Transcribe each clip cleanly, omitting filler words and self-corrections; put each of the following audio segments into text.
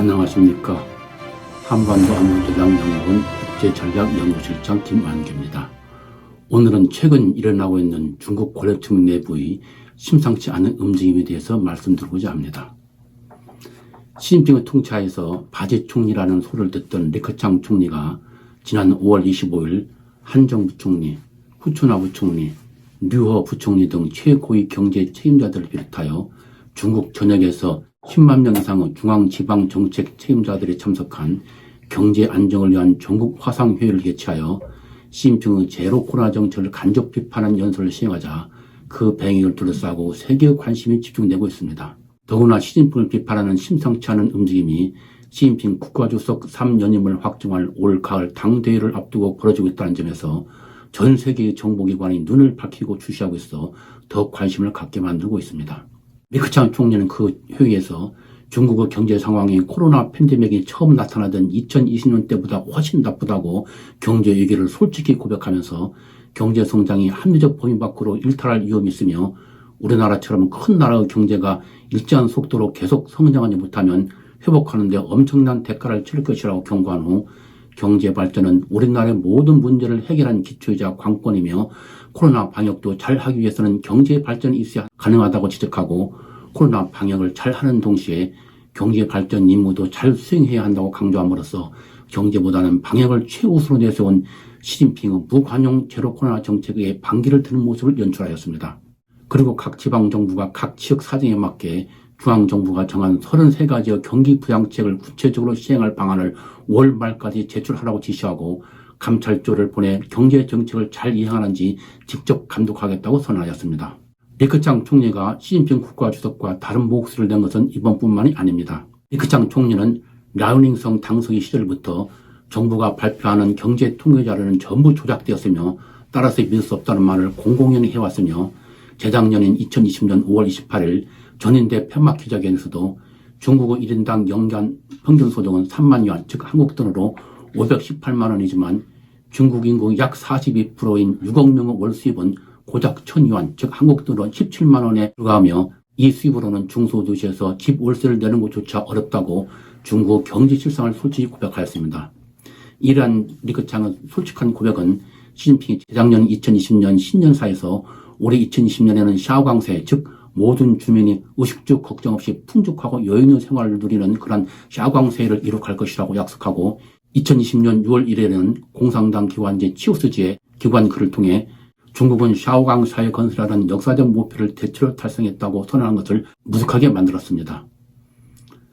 안녕하십니까. 한반도 안보대장 연구원 국제전략연구실장 김완규입니다. 오늘은 최근 일어나고 있는 중국 권력층 내부의 심상치 않은 움직임에 대해서 말씀드리고자 합니다. 시진핑의 통치하에서 바지 총리라는 소리를 듣던 리커창 총리가 지난 5월 25일 한정 부총리, 후춘화 부총리, 류허 부총리 등 최고위 경제 책임자들을 비롯하여 중국 전역에서 10만 명 이상의 중앙지방정책 책임자들이 참석한 경제 안정을 위한 전국 화상회의를 개최하여 시진핑의 제로 코로나 정책을 간접 비판한 연설을 시행하자 그 배경을 둘러싸고 세계의 관심이 집중되고 있습니다. 더구나 시진핑을 비판하는 심상치 않은 움직임이 시진핑 국가주석 3연임을 확정할 올 가을 당대회를 앞두고 벌어지고 있다는 점에서 전 세계의 정보기관이 눈을 밝히고 주시하고 있어 더 관심을 갖게 만들고 있습니다. 리커창 총리는 그 회의에서 중국의 경제 상황이 코로나 팬데믹이 처음 나타나던 2020년 때보다 훨씬 나쁘다고 경제 위기를 솔직히 고백하면서 경제 성장이 합리적 범위 밖으로 일탈할 위험이 있으며 우리나라처럼 큰 나라의 경제가 일정한 속도로 계속 성장하지 못하면 회복하는 데 엄청난 대가를 치를 것이라고 경고한 후 경제 발전은 우리나라의 모든 문제를 해결한 기초이자 관건이며 코로나 방역도 잘 하기 위해서는 경제 발전이 있어야 가능하다고 지적하고 코로나 방역을 잘 하는 동시에 경제 발전 임무도 잘 수행해야 한다고 강조함으로써 경제보다는 방역을 최우선으로 내세운 시진핑의 무관용 제로 코로나 정책의 반기를 드는 모습을 연출하였습니다. 그리고 각 지방정부가 각 지역 사정에 맞게 중앙정부가 정한 33가지의 경기 부양책을 구체적으로 시행할 방안을 5월 말까지 제출하라고 지시하고 감찰조를 보내 경제정책을 잘 이행하는지 직접 감독하겠다고 선언하였습니다. 리커창 총리가 시진핑 국가주석과 다른 목소리를 낸 것은 이번뿐만이 아닙니다. 리커창 총리는 라오닝성 당서기 시절부터 정부가 발표하는 경제 통계 자료는 전부 조작되었으며 따라서 믿을 수 없다는 말을 공공연히 해왔으며 재작년인 2020년 5월 28일 전인대 폐막 기자회견에서도 중국의 1인당 연간 평균소득은 3만 yuan, 즉 한국 돈으로 518만 원이지만 중국 인구 약 42%인 6억 명의 월 수입은 고작 1000yuan, 즉 한국 돈으로 17만 원에 불과하며 이 수입으로는 중소도시에서 집 월세를 내는 것조차 어렵다고 중국 경제 실상을 솔직히 고백하였습니다. 이러한 리커창의 솔직한 고백은 시진핑이 재작년 2020년 신년사에서 올해 2020년에는 샤오강세, 즉 모든 주민이 의식주 걱정 없이 풍족하고 여유 있는 생활을 누리는 그런 샤오강세를 이룩할 것이라고 약속하고 2020년 6월 1일에는 공산당 기관지 치오스지의 기관 글을 통해 중국은 샤오강 사회 건설하는 역사적 목표를 대체로 달성했다고 선언한 것을 무색하게 만들었습니다.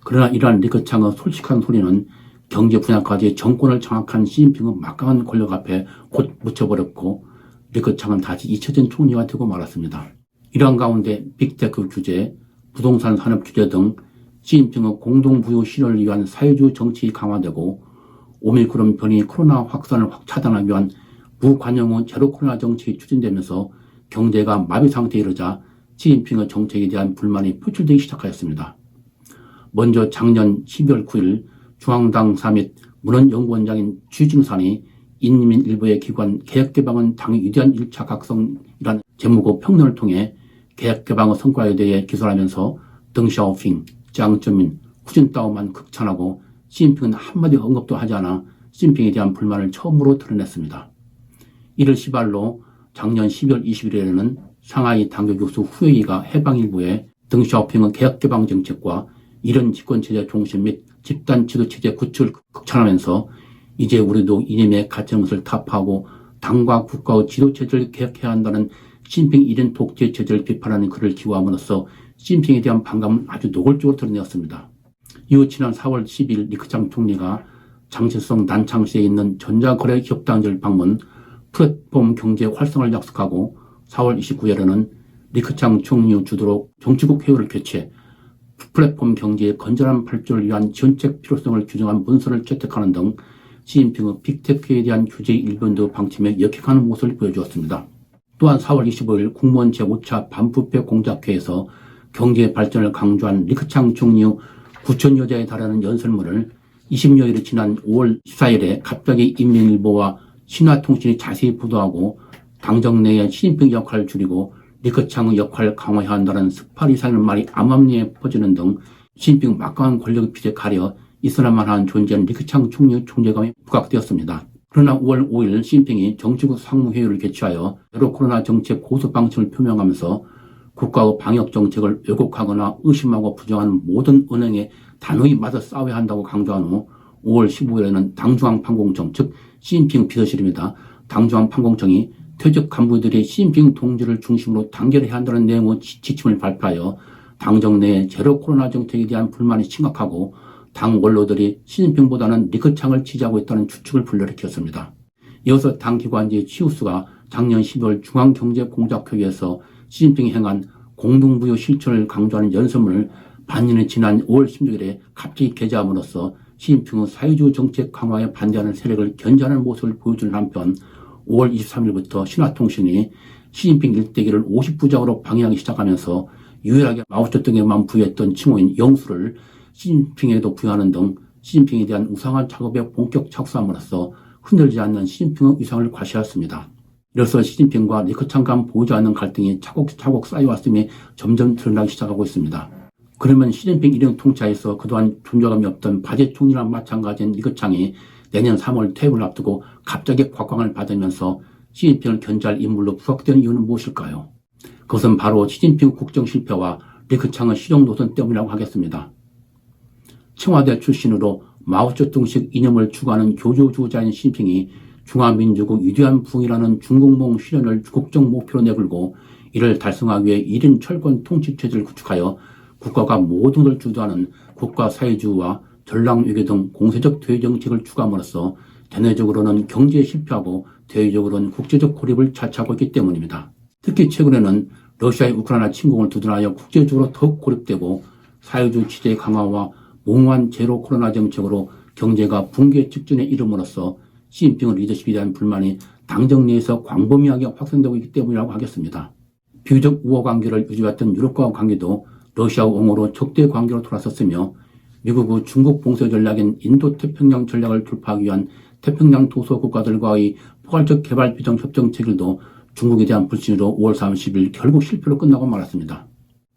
그러나 이러한 리커창의 솔직한 소리는 경제 분야까지 정권을 장악한 시진핑의 막강한 권력 앞에 곧 묻혀버렸고 리커창은 다시 잊혀진 총리가 되고 말았습니다. 이러한 가운데 빅테크 규제, 부동산 산업 규제 등 시진핑의 공동부유 실현을 위한 사회주의 정책이 강화되고 오미크론 변이 코로나 확산을 차단하기 위한 무관용의 제로 코로나 정책이 추진되면서 경제가 마비 상태에 이르자 시진핑의 정책에 대한 불만이 표출되기 시작하였습니다. 먼저 작년 12월 9일 중앙당 사및 문헌연구원장인 쥐중산이 인민 일부의 기관 개혁개방은 당의 위대한 1차 각성이란 제목의 평론을 통해 개혁개방의 성과에 대해 기술하면서 덩샤오핑, 짱쩌민, 후진따오만 극찬하고 시진핑은 한마디 언급도 하지 않아 시진핑에 대한 불만을 처음으로 드러냈습니다. 이를 시발로 작년 12월 21일에는 상하이 당교교수 후웨이가 해방일보에 덩샤오핑의 개혁개방 정책과 이런 집권체제 종신 및 집단 지도체제 구축을 극찬하면서 이제 우리도 이념의 가치는 것을 타파하고 당과 국가의 지도체제를 개혁해야 한다는 시진핑 1인 독재체제를 비판하는 글을 기고함으로써 시진핑에 대한 반감을 아주 노골적으로 드러내었습니다. 이후 지난 4월 10일 리커창 총리가 장시성 난창시에 있는 전자거래기업단지를 방문 플랫폼 경제 활성화를 약속하고 4월 29일에는 리커창 총리 주도로 정치국 회의를 개최 플랫폼 경제의 건전한 발전을 위한 지원책 필요성을 규정한 문서를 채택하는 등 시진핑의 빅테크에 대한 규제의 일본도 방침에 역행하는 모습을 보여주었습니다. 또한 4월 25일 국무원 제5차 반부패 공작회에서 경제 발전을 강조한 리커창 총리의 9,000여 자에 달하는 연설문을 20여일이 지난 5월 14일에 갑자기 인민일보와 신화통신이 자세히 보도하고 당정 내의 시진핑 역할을 줄이고 리커창의 역할을 강화해야 한다는 스파리 이상의 말이 암암리에 퍼지는 등 시진핑 막강한 권력의 빚에 가려 있어야만 하는 존재는 리크창 총리의 존재감이 부각되었습니다. 그러나 5월 5일 시진핑이 정치국 상무회의를 개최하여 제로 코로나 정책 고수 방침을 표명하면서 국가의 방역 정책을 왜곡하거나 의심하고 부정하는 모든 은행에 단호히 맞서 싸워야 한다고 강조한 후 5월 15일에는 당중앙판공청, 즉 시진핑 비서실입니다. 당중앙판공청이 퇴직 간부들이 시진핑 동지를 중심으로 단결해야 한다는 내용의 지침을 발표하여 당정 내 제로 코로나 정책에 대한 불만이 심각하고 당 원로들이 시진핑보다는 리크창을 지지하고 있다는 추측을 불러일으켰습니다. 이어서 당 기관지 치우스가 작년 12월 중앙경제공작회의에서 시진핑이 행한 공동부유 실천을 강조하는 연설문을 반년이 지난 5월 16일에 갑자기 게재함으로써 시진핑의 사회주의 정책 강화에 반대하는 세력을 견제하는 모습을 보여주는 한편 5월 23일부터 신화통신이 시진핑 일대기를 50부작으로 방해하기 시작하면서 유일하게 마오쩌둥에만 부여했던 칭호인 영수를 시진핑에도 부여하는 등 시진핑에 대한 우상한 작업에 본격 착수함으로써 흔들리지 않는 시진핑의 위상을 과시했습니다. 이로써 시진핑과 리크창 간 보이지 않는 갈등이 차곡차곡 쌓여왔음이 점점 드러나기 시작하고 있습니다. 그러면 시진핑 일행 통치하에서 그동안 존재감이 없던 바제 총리랑 마찬가지인 리크창이 내년 3월 퇴임을 앞두고 갑자기 곽광을 받으면서 시진핑을 견제할 인물로 부각되는 이유는 무엇일까요? 그것은 바로 시진핑 국정 실패와 리크창의 실용 노선 때문이라고 하겠습니다. 청와대 출신으로 마오쩌둥식 이념을 추구하는 교조주자인 시진핑이 중화민족의 위대한 부흥이라는 중국몽 실현을 국정 목표로 내걸고 이를 달성하기 위해 1인 철권 통치체제를 구축하여 국가가 모든 것을 주도하는 국가사회주의와 전랑외교 등 공세적 대외 정책을 추구함으로써 대내적으로는 경제에 실패하고 대외적으로는 국제적 고립을 자처하고 있기 때문입니다. 특히 최근에는 러시아의 우크라이나 침공을 두둔하여 국제적으로 더욱 고립되고 사회주의 취재 강화와 몽환 제로 코로나 정책으로 경제가 붕괴 직전에 이름으로써 시진핑의 리더십에 대한 불만이 당정 내에서 광범위하게 확산되고 있기 때문이라고 하겠습니다. 비교적 우호 관계를 유지했던 유럽과의 관계도 러시아 옹호로 적대 관계로 돌아섰으며 미국의 중국 봉쇄 전략인 인도태평양 전략을 돌파하기 위한 태평양 도서 국가들과의 포괄적 개발 비전 협정 체결도 중국에 대한 불신으로 5월 30일 결국 실패로 끝나고 말았습니다.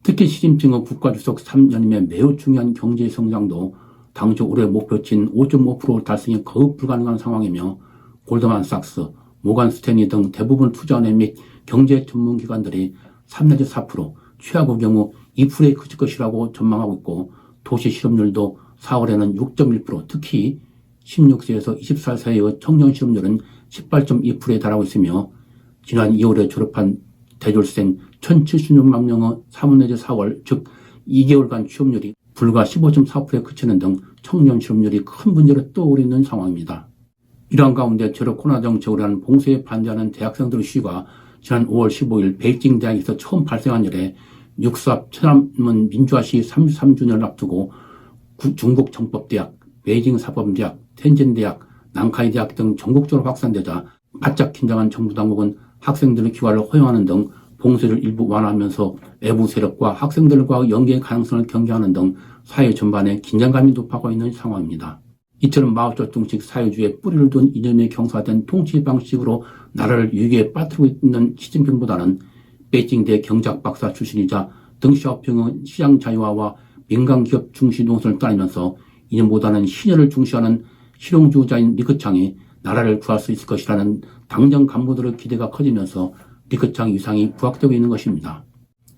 특히 시진핑의 국가주석 3년임의 매우 중요한 경제 성장도 당초 올해 목표치인 5.5% 달성이 거의 불가능한 상황이며 골드만삭스, 모간스탠리 등 대부분 투자은행 및 경제 전문기관들이 3 내지 4%, 최악의 경우 2%에 그칠 것이라고 전망하고 있고 도시 실업률도 4월에는 6.1%, 특히 16세에서 24세 사이의 청년 실업률은 18.2%에 달하고 있으며 지난 2월에 졸업한 대졸생 1,076만 명의 3월 내지 4월, 즉 2개월간 취업률이 불과 15.4%에 그치는 등 청년 실업률이 큰 문제로 떠오르는 상황입니다. 이러한 가운데 제로 코로나 정책으로 하는 봉쇄에 반대하는 대학생들의 시위가 지난 5월 15일 베이징 대학에서 처음 발생한 이래 육사 천안문 민주화 시위 33주년을 앞두고 중국 정법대학, 베이징 사범대학, 텐젠대학, 난카이 대학 등 전국적으로 확산되자 바짝 긴장한 정부 당국은 학생들의 귀화를 허용하는 등 봉쇄를 일부 완화하면서 외부 세력과 학생들과의 연계 가능성을 경계하는 등 사회 전반에 긴장감이 높아가고 있는 상황입니다. 이처럼 마오쩌둥식 사회주의에 뿌리를 둔 이념에 경사된 통치 방식으로 나라를 위기에 빠뜨리고 있는 시진핑보다는 베이징대 경제학 박사 출신이자 덩샤오핑의 시장 자유화와 민간기업 중시 노선을 따르면서 이념보다는 신여를 중시하는 실용주의자인 리크창이 나라를 구할 수 있을 것이라는 당정 간부들의 기대가 커지면서 리크창 위상이 부각되고 있는 것입니다.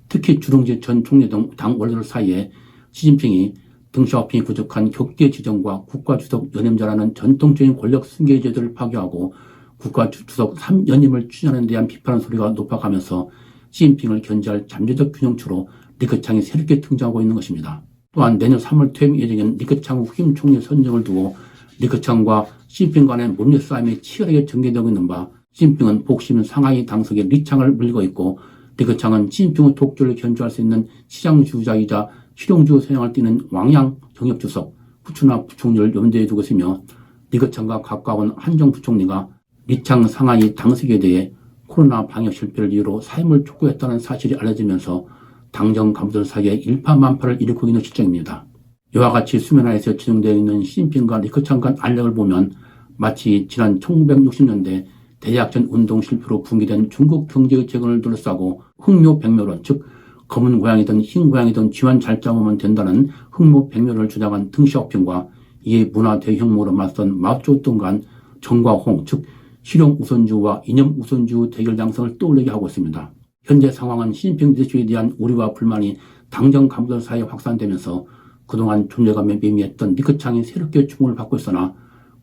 특히 주룽지 전 총리 등 당 원로들 사이에 시진핑이 덩샤오핑이 구축한 격계 지정과 국가주석 연임자라는 전통적인 권력 승계 제도를 파괴하고 국가주석 3연임을 추진하는 데 대한 비판의 소리가 높아가면서 시진핑을 견제할 잠재적 균형추로 리크창이 새롭게 등장하고 있는 것입니다. 또한 내년 3월 퇴임 예정인 리크창 후임 총리 선정을 두고 리크창과 시진핑 간의 물밑 싸움이 치열하게 전개되고 있는 바 시진핑은 복심 상하이 당석에 리창을 물리고 있고 리크창은 시진핑의 독주를 견주할 수 있는 시장주의자이자 실용주의 성향을 띠는 왕양 정협주석, 후추나 부총리를 염두에 두고 있으며 리크창과 가까운 한정 부총리가 리창 상하이 당석에 대해 코로나 방역 실패를 이유로 사임을 촉구했다는 사실이 알려지면서 당정 간부들 사이에 일파만파를 일으키고 있는 실정입니다. 이와 같이 수면하에서 지정되어 있는 시진핑과 리크창 간 알력을 보면 마치 지난 1960년대 대약전 운동 실패로 붕괴된 중국 경제의 재건을 둘러싸고 흑묘백묘론, 즉 검은 고양이든 흰 고양이든 쥐만 잘 잡으면 된다는 흑묘백묘를 주장한 덩샤오핑과 이에 문화 대혁명으로 맞선 마오쩌둥 간 정과 홍, 즉 실용 우선주의와 이념 우선주의 대결 양상을 떠올리게 하고 있습니다. 현재 상황은 시진핑 지도자에 대한 우려와 불만이 당정 간부들 사이에 확산되면서 그동안 존재감에 미미했던 리크창이 새롭게 주목을 받고 있으나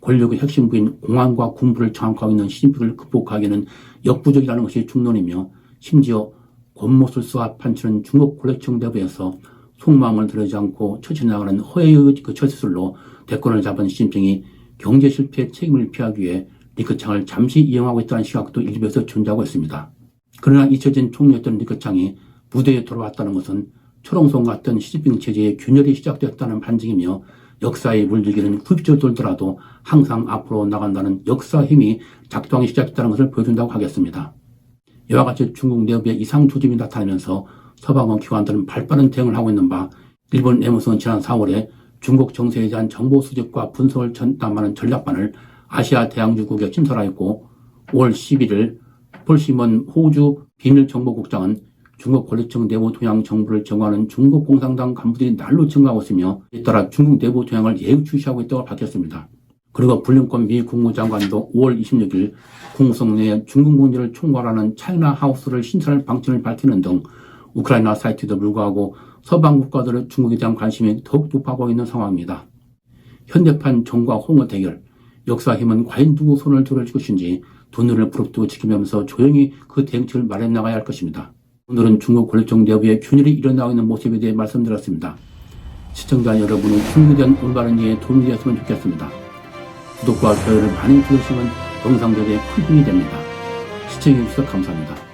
권력의 핵심부인 공안과 군부를 장악하고 있는 시진핑을 극복하기에는 역부족이라는 것이 중론이며 심지어 권모술수와 판치는 중국 권력층 내부에서 속마음을 드러내지 않고 처치나가는 허해의 그 처세술로 대권을 잡은 시진핑이 경제 실패의 책임을 피하기 위해 리크창을 잠시 이용하고 있다는 시각도 일부에서 존재하고 있습니다. 그러나 잊혀진 총리였던 리크창이 무대에 돌아왔다는 것은 초롱성 같은 시진핑 체제의 균열이 시작되었다는 반증이며 역사의 물들기는 90조 돌더라도 항상 앞으로 나간다는 역사 힘이 작동하기 시작했다는 것을 보여준다고 하겠습니다. 이와 같이 중국 내부의 이상 조짐이 나타나면서 서방원 기관들은 발빠른 대응을 하고 있는 바 일본 내무성은 지난 4월에 중국 정세에 대한 정보 수집과 분석을 전담하는 전략반을 아시아 대양주국에 신설하였고 5월 11일 폴 시먼 호주 비밀정보국장은 중국 권력층 내부 동향 정보를 제공하는 중국 공산당 간부들이 날로 증가하고 있으며 이에 따라 중국 내부 동향을 예의주시하고 있다고 밝혔습니다. 그리고 블링컨 미 국무장관도 5월 26일 국무성 내에 중국 문제를 총괄하는 차이나 하우스를 신설할 방침을 밝히는 등 우크라이나 사이트에도 불구하고 서방 국가들의 중국에 대한 관심이 더욱 높아가고 있는 상황입니다. 현대판 정과 홍의 대결, 역사 힘은 과연 누구 손을 들어줄 것인지 두 눈을 부릅뜨고 지키면서 조용히 그 대응책을 마련해 나가야 할 것입니다. 오늘은 중국 권력층 내부의 균열이 일어나고 있는 모습에 대해 말씀드렸습니다. 시청자 여러분의 중국에 대한 올바른 이해에 도움이 되었으면 좋겠습니다. 구독과 좋아요를 많이 눌러주시면 영상 제작에 큰 힘이 됩니다. 시청해주셔서 감사합니다.